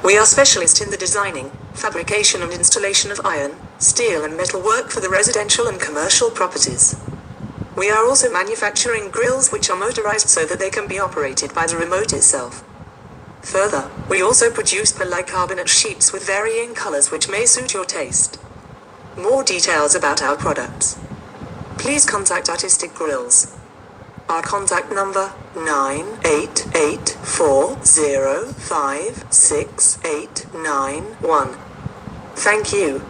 We are specialists in the designing, fabrication and installation of iron, steel and metal work for the residential and commercial properties. We are also manufacturing grills which are motorized so that they can be operated by the remote itself. Further, we also produce polycarbonate sheets with varying colors which may suit your taste. More details about our products. Please contact Artistic Grills. Our contact number 9884056891. Thank you.